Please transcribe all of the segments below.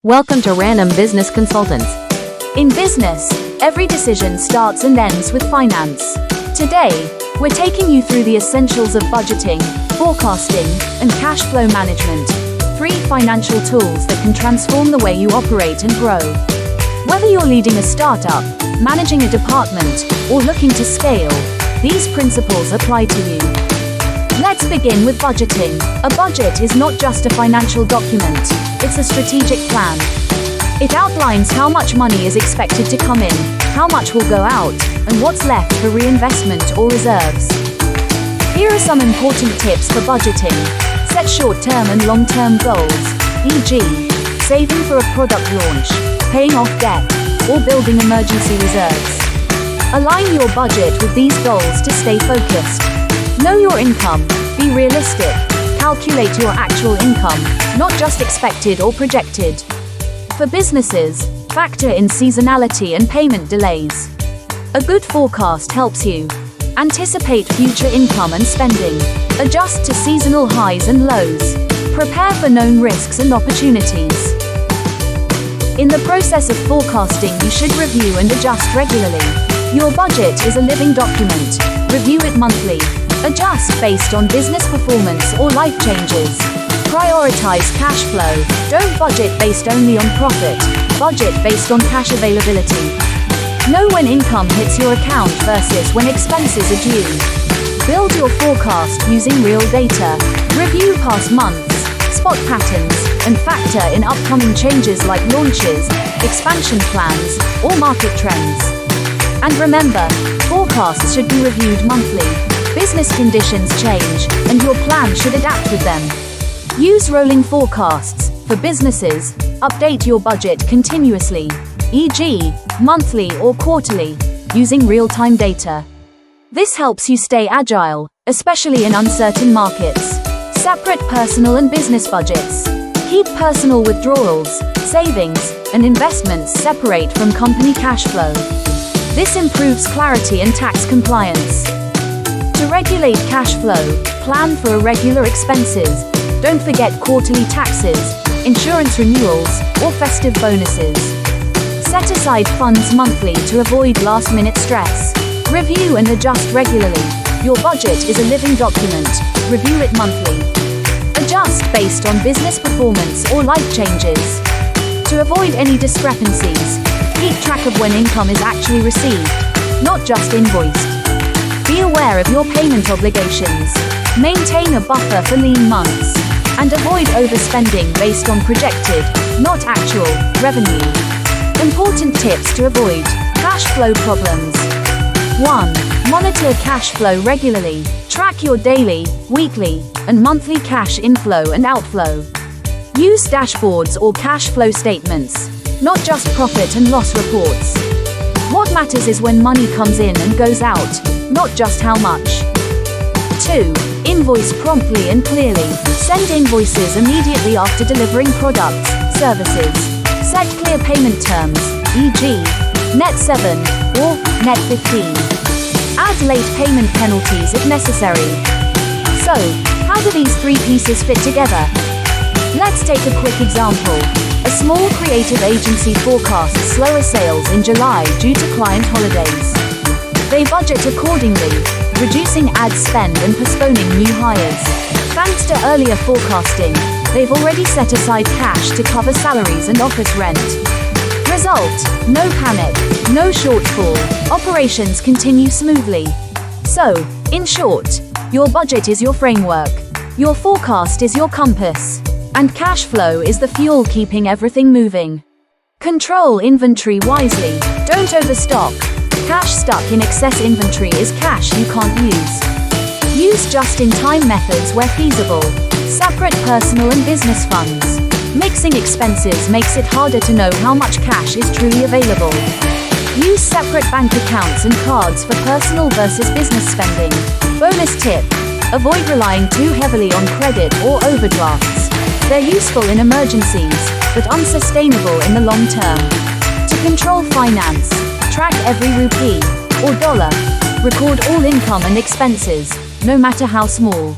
Welcome to Ranam Business Consultants. In business, every decision starts and ends with finance. Today, we're taking you through the essentials of budgeting, forecasting, and cash flow management. 3 financial tools that can transform the way you operate and grow. Whether you're leading a startup, managing a department, or looking to scale, these principles apply to you. Let's begin with budgeting. A budget is not just a financial document, it's a strategic plan. It outlines how much money is expected to come in, how much will go out, and what's left for reinvestment or reserves. Here are some important tips for budgeting. Set short-term and long-term goals, e.g., saving for a product launch, paying off debt, or building emergency reserves. Align your budget with these goals to stay focused. Know your income. Be realistic. Calculate your actual income, not just expected or projected. For businesses, factor in seasonality and payment delays. A good forecast helps you anticipate future income and spending, adjust to seasonal highs and lows, prepare for known risks and opportunities. In the process of forecasting, you should review and adjust regularly. Your budget is a living document. Review it monthly. Adjust based on business performance or life changes. Prioritize cash flow. Don't budget based only on profit. Budget based on cash availability. Know when income hits your account versus when expenses are due. Build your forecast using real data. Review past months, spot patterns, and factor in upcoming changes like launches, expansion plans, or market trends. And remember, forecasts should be reviewed monthly. Business conditions change, and your plan should adapt with them. Use rolling forecasts. For businesses, update your budget continuously, e.g., monthly or quarterly, using real-time data. This helps you stay agile, especially in uncertain markets. Separate personal and business budgets. Keep personal withdrawals, savings, and investments separate from company cash flow. This improves clarity and tax compliance. To regulate cash flow, plan for irregular expenses. Don't forget quarterly taxes, insurance renewals, or festive bonuses. Set aside funds monthly to avoid last-minute stress. Review and adjust regularly. Your budget is a living document. Review it monthly. Adjust based on business performance or life changes. To avoid any discrepancies, keep track of when income is actually received, not just invoiced. Be aware of your payment obligations. Maintain a buffer for lean months. And avoid overspending based on projected, not actual, revenue. Important tips to avoid cash flow problems. 1. Monitor cash flow regularly. Track your daily, weekly, and monthly cash inflow and outflow. Use dashboards or cash flow statements, not just profit and loss reports. What matters is when money comes in and goes out, not just how much. 2. Invoice promptly and clearly. Send invoices immediately after delivering products, services. Set clear payment terms, e.g., net 7 or net 15. Add late payment penalties if necessary. So, how do these 3 pieces fit together? Let's take a quick example. A small creative agency forecasts slower sales in July due to client holidays. They budget accordingly, reducing ad spend and postponing new hires. Thanks to earlier forecasting, they've already set aside cash to cover salaries and office rent. Result: no panic, no shortfall, operations continue smoothly. So, in short, your budget is your framework, your forecast is your compass, and cash flow is the fuel keeping everything moving. Control inventory wisely, don't overstock. Cash stuck in excess inventory is cash you can't use. Use just-in-time methods where feasible. Separate personal and business funds. Mixing expenses makes it harder to know how much cash is truly available. Use separate bank accounts and cards for personal versus business spending. Bonus tip: avoid relying too heavily on credit or overdrafts. They're useful in emergencies, but unsustainable in the long term. To control finance, track every rupee or dollar. Record all income and expenses, no matter how small.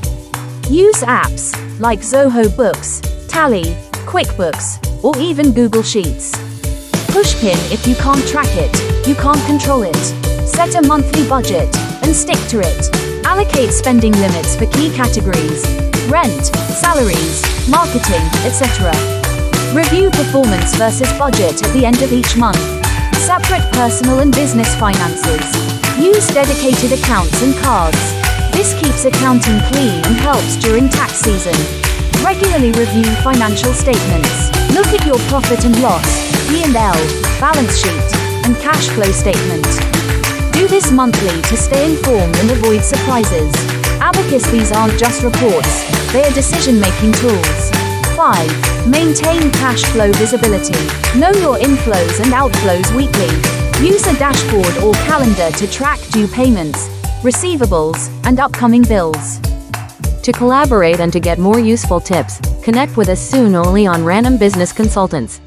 Use apps like Zoho Books, Tally, QuickBooks, or even Google Sheets. Pushpin: if you can't track it, you can't control it. Set a monthly budget and stick to it. Allocate spending limits for key categories: rent, salaries, marketing, etc. Review performance versus budget at the end of each month. Separate personal and business finances. Use dedicated accounts and cards. This keeps accounting clean and helps during tax season. Regularly review financial statements. Look at your profit and loss, P&L, balance sheet, and cash flow statement. Do this monthly to stay informed and avoid surprises. Abacus: these aren't just reports, they are decision-making tools. 5. Maintain cash flow visibility. Know your inflows and outflows weekly. Use a dashboard or calendar to track due payments, receivables, and upcoming bills. To collaborate and to get more useful tips, connect with us soon only on Ranam Business Consultants.